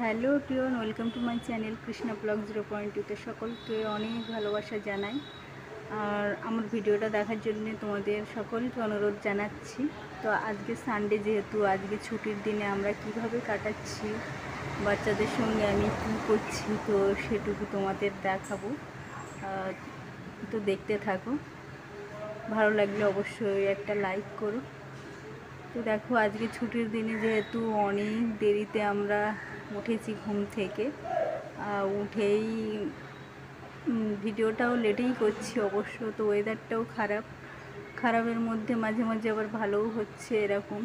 Hello টিওন, welcome to my channel Krishna blog 0.2তে সকলকে অনেক ভালোবাসা জানাই। আর আমার ভিডিওটা দেখার জন্য তোমাদের সকলকে অনুরোধ জানাচ্ছি। তো আজকে সানডে, যেহেতু আজকে ছুটির দিনে আমরা কিভাবে কাটাচ্ছি, বাচ্চাদের সঙ্গে আমি কী করছি, তো সেটুকু তোমাদের দেখাবো। তো দেখতে থাকো, ভালো লাগলে অবশ্যই একটা লাইক করো। তো দেখো, আজকে ছুটির দিনে যেহেতু অনেক দেরিতে আমরা উঠেছি ঘুম থেকে, উঠেই ভিডিওটাও লেটেই করছি অবশ্য। তো ওয়েদারটাও খারাপের মধ্যে মাঝে মাঝে আবার ভালোও হচ্ছে এরকম।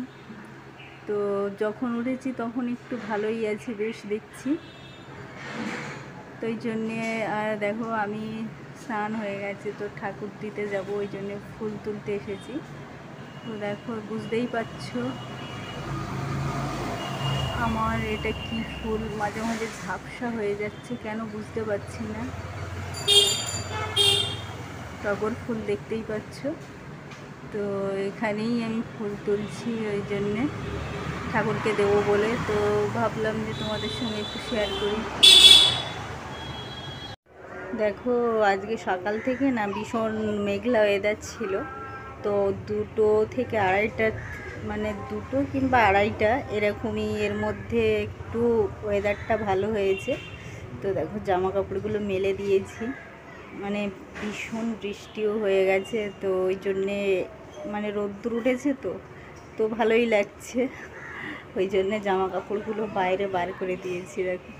তো যখন উঠেছি তখন একটু ভালোই আছে, বেশ দেখছি। তো এই জন্যে দেখো, আমি স্নান হয়ে গেছে, তো ঠাকুর দিতে যাব, ওই জন্যে ফুল তুলতে এসেছি। তো দেখো, বুঝতেই পারছো আমার এটা কি ফুল, মাঝে মাঝে ঝাপসা হয়ে যাচ্ছে, কেন বুঝতে পারছি না। টগর ফুল দেখতেই পাচ্ছ। তো এখানেই আমি ফুল তুলছি, ওই জন্যে ঠাকুরকে দেবো বলে। তো ভাবলাম যে তোমাদের সঙ্গে একটু শেয়ার করি। দেখো, আজকে সকাল থেকে না ভীষণ মেঘলা ওয়েদার ছিল। তো 2টো থেকে 2:30, মানে 2টো কিংবা 2:30 এরকমই, এর মধ্যে একটু ওয়েদারটা ভালো হয়েছে। তো দেখো, জামা কাপড়গুলো মেলে দিয়েছি, মানে ভীষণ বৃষ্টিও হয়ে গেছে। তো ওই জন্যে মানে রোদ্দুর উঠেছে, তো ভালোই লাগছে। ওই জন্যে জামা কাপড়গুলো বাইরে বার করে দিয়েছি। দেখো,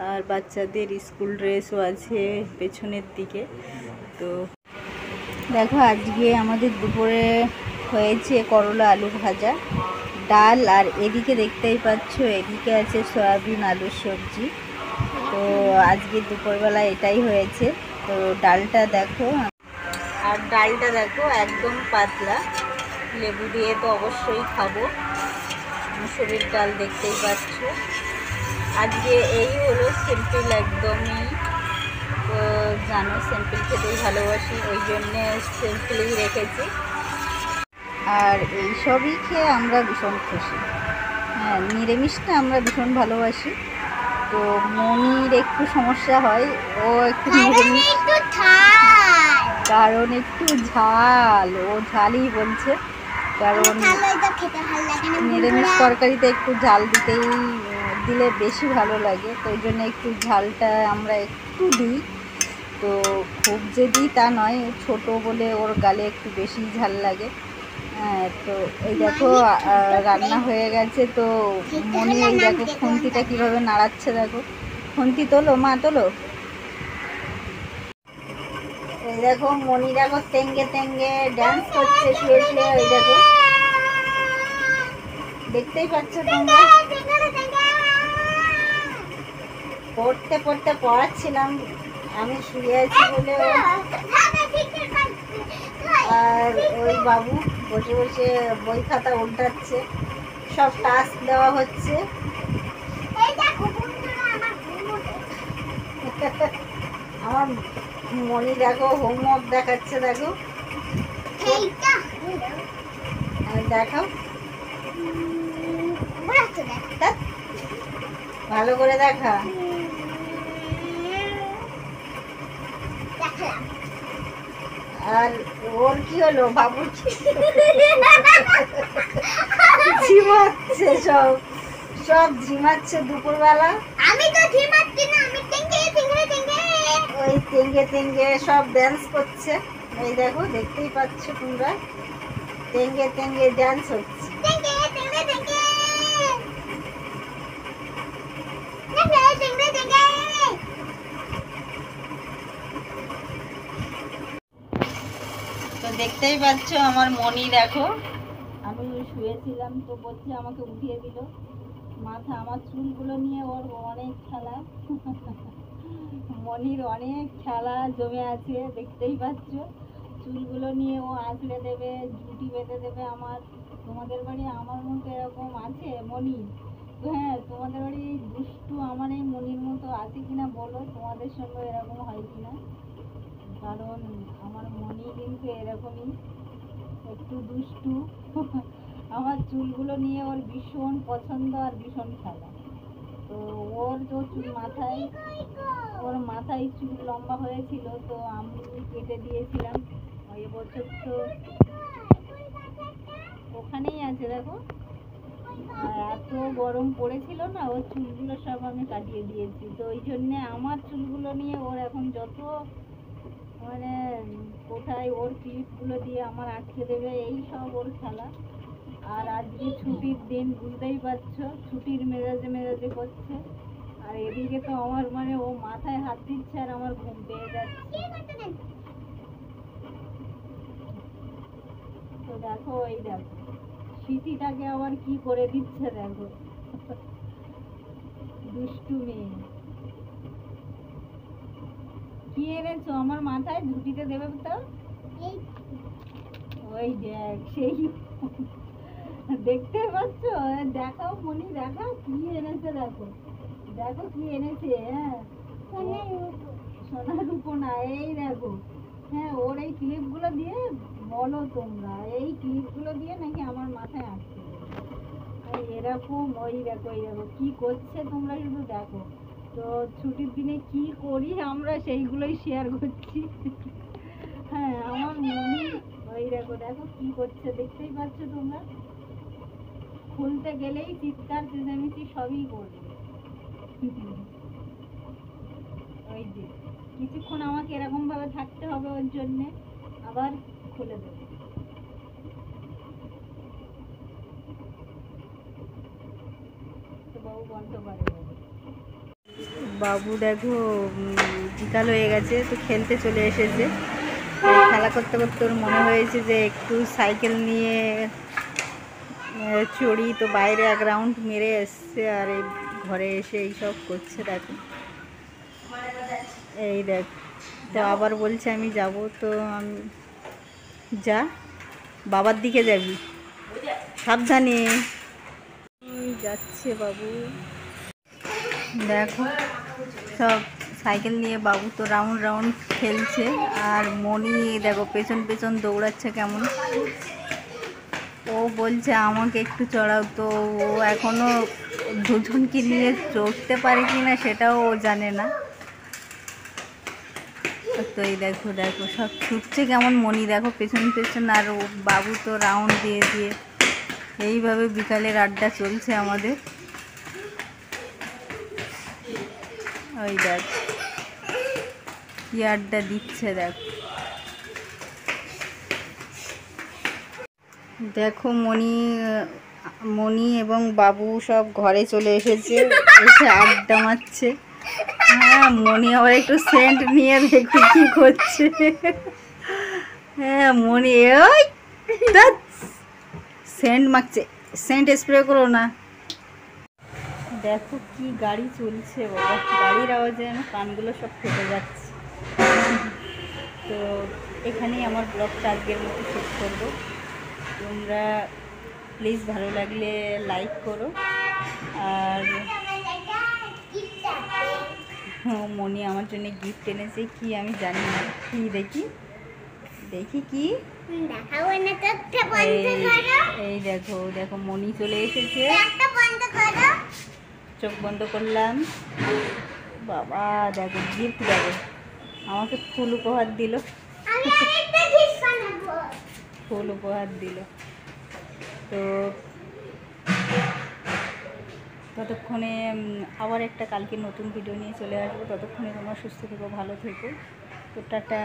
আর বাচ্চাদের স্কুল ড্রেসও আছে পেছনের দিকে। তো দেখো, আজকে আমাদের দুপুরে হয়েছে করলা আলু ভাজা, ডাল, আর এদিকে দেখতেই পাচ্ছ এদিকে আছে সয়াবিন আলুর সবজি। তো আজকে দুপুরবেলা এটাই হয়েছে। তো ডালটা দেখো, আর ডালটা দেখো একদম পাতলা, লেবু দিয়ে তো অবশ্যই খাবো। মুসুরির ডাল দেখতেই পাচ্ছ। আজকে এই হলো সিম্পল একদমই। তো জানো, সিম্পল খেতেই ভালোবাসি, ওই জন্যে সিম্পলই রেখেছি। আর এই সবই খেয়ে আমরা ভীষণ খুশি। হ্যাঁ, নিরামিষটা আমরা ভীষণ ভালোবাসি। তো মনির একটু সমস্যা হয়, ও একটু নিরামিষ, কারণ একটু ঝাল, ও ঝালই বলছে। কারণ নিরামিষ তরকারিতে একটু ঝাল দিলে বেশি ভালো লাগে। তো ওই জন্য একটু ঝালটা আমরা একটু দিই। তো খুব যে দিই তা নয়, ছোট বলে ওর গালে একটু বেশি ঝাল লাগে। হ্যাঁ, তো এই দেখো রান্না হয়ে গেছে। তো মনি এই দেখো খুন্তিটা কীভাবে নাড়াচ্ছে, দেখো। খুন্তি তোলো মা, তোলো। এই দেখো মনি, দেখো তেঙ্গে তেঙ্গে ড্যান্স করছে শুয়ে শুয়ে। ওই দেখো, দেখতেই পাচ্ছ তোমরা। পড়তে পড়তে পড়াচ্ছিলাম, আমি শুয়ে আছি বলে। আর ওই বাবু বসে বসে বই খাতা উল্টাচ্ছে, সব টাস্ক দেওয়া হচ্ছে। আমার মনি দেখো হোমওয়ার্ক দেখাচ্ছে, দেখো দেখাও, ভালো করে দেখা। আর ওর কি হলো, বাবু ঝিমাচ্ছে, সব ঝিমাচ্ছে দুপুরবেলা। আমি তো ঝিমাচ্ছি না, আমি ওই তেঙ্গে তেঙ্গে সব ড্যান্স করছে। এই দেখো, দেখতেই পাচ্ছ তোমরা, তেঙ্গে তেঙ্গে ড্যান্স হচ্ছে। তো দেখতেই পাচ্ছ আমার মনি, দেখো আমি শুয়েছিলাম তো বলছে আমাকে উঠিয়ে দিল। মাথা, আমার চুলগুলো নিয়ে ওর অনেক খেলা। মনির অনেক খেলা জমে আছে, দেখতেই পাচ্ছ। চুলগুলো নিয়ে ও আঁচড়ে দেবে, ঝুঁটি বেঁধে দেবে আমার। তোমাদের বাড়ি আমার মতো এরকম আছে মনি? হ্যাঁ, তোমাদের বাড়ি দুষ্টু আমার এই মনির মতো আছে কিনা বলো, তোমাদের সঙ্গে এরকম হয় কিনা। কারণ আমার মনি কিন্তু এরকমই, একটু দুষ্টু। আমার চুলগুলো নিয়ে ওর ভীষণ পছন্দ আর ভীষণ খেলা। তো ওর করেছে ওর চুল মাথায়, ওর মাথায় চুল লম্বা হয়েছিল তো আমি কেটে দিয়েছিলাম। ওই বছর তো ওখানেই আছে দেখো। আর এত গরম পড়েছিল না, ওর চুলগুলো সব আমি কাটিয়ে দিয়েছি। তো ওই জন্যে আমার চুলগুলো নিয়ে ওর এখন যত মানে কোথায় ওর ক্লিপগুলো দিয়ে আমার আটকে দেবে, এই সব ওর খেলা। আর আজকে ছুটির দিন, বুঝতেই পারছো, ছুটির মেজাজে মেজাজে করছে। আর এদিকে তো আমার মানে ও মাথায় হাত দিচ্ছে আর আমার ঘুম পেয়ে যাচ্ছে। তো দেখো, এই দেখো স্মৃতিটাকে আবার কি করে দিচ্ছে দেখো, দুষ্টু মেয়ে। কি এনেছো আমার মাথায় ঝুঁটিতে দেবে তো? ওই দেখ, সেই দেখতে পাচ্ছ? দেখাও মনি, দেখাও কি এনেছে, দেখো দেখো কি এনেছে। হ্যাঁ, সোনার রূপো না, এই দেখো। হ্যাঁ, ওর এই ক্লিপগুলো দিয়ে বলো তোমরা, এই ক্লিপগুলো দিয়ে নাকি আমার মাথায় আটকে দেবে এরকম। ওই দেখো, এই দেখো কি করছে, তোমরা শুধু দেখো। তো ছুটির দিনে কি করি আমরা সেইগুলোই শেয়ার করছি। হ্যাঁ, আমার মনি ওই দেখো, দেখো কি করছে, দেখতেই পাচ্ছ তোমরা। খুলতে গেলেই চিৎকার চেঁচামেচি সবই করবে। ওই যে কিছুক্ষণ আমাকে এরকম ভাবে থাকতে হবে ওর জন্যে, আবার খুলে দেবে। তো বাবু বন্ধ করে দেবে। বাবু দেখো বিকাল হয়ে গেছে তো খেলতে চলে এসেছে। খেলা করতে করতে ওর মনে হয়েছে যে একটু সাইকেল নিয়ে চড়ি, তো বাইরে এক রাউন্ড মেরে এসছে আর এই ঘরে এসে এইসব করছে দেখো। এই দেখ, তো আবার বলছে আমি যাব। তো আমি যা, বাবার দিকে যাবি, সাবধানে। যাচ্ছে বাবু, দেখো সব সাইকেল নিয়ে বাবু তো রাউন্ড রাউন্ড খেলছে। আর মনি দেখো পেছন পেছন দৌড়াচ্ছে কেমন। ও বলছে আমাকে একটু চড়াও, তো ও এখনও দুজনকে নিয়ে চড়তে পারে কি না সেটাও ও জানে না। তো এই দেখো, দেখো সব ছুটছে কেমন মনি, দেখো পেছন পেছন। আর ও বাবু তো রাউন্ড দিয়ে দিয়ে এইভাবে বিকালের আড্ডা চলছে আমাদের। ওই দেখ কি আড্ডা দিচ্ছে দেখো। দেখো মনি এবং বাবু সব ঘরে চলে এসেছে, এসে আড্ডা মারছে। হ্যাঁ, মনি আবার একটু সেন্ট নিয়ে দেখো কি করছে। হ্যাঁ মনি, ওই সেন্ট মাখছে, সেন্ট স্প্রে করো না। দেখো কি গাড়ি চলছে বাবা, গাড়ির আওয়াজে আমার কানগুলো সব ফেটে যাচ্ছে। তো এখানেই আমার ব্লগটা আজকের মতো শেষ করবো। তোমরা প্লিজ ভালো লাগলে লাইক করো। আর মনি আমার জন্য গিফট এনেছে, কি আমি জানি না কি, দেখি দেখি কি। এই দেখো, দেখো মনি চলে এসেছে। চোখ বন্ধ করলাম। বাবা দেখো গিফট, দেখো আমাকে ফুল উপহার দিল, ফুল উপহার দিল। তো ততক্ষণে আবার একটা কালকে নতুন ভিডিও নিয়ে চলে আসবো। ততক্ষণে তোমরা সুস্থ থেকো, ভালো থেকো। তো টাটা।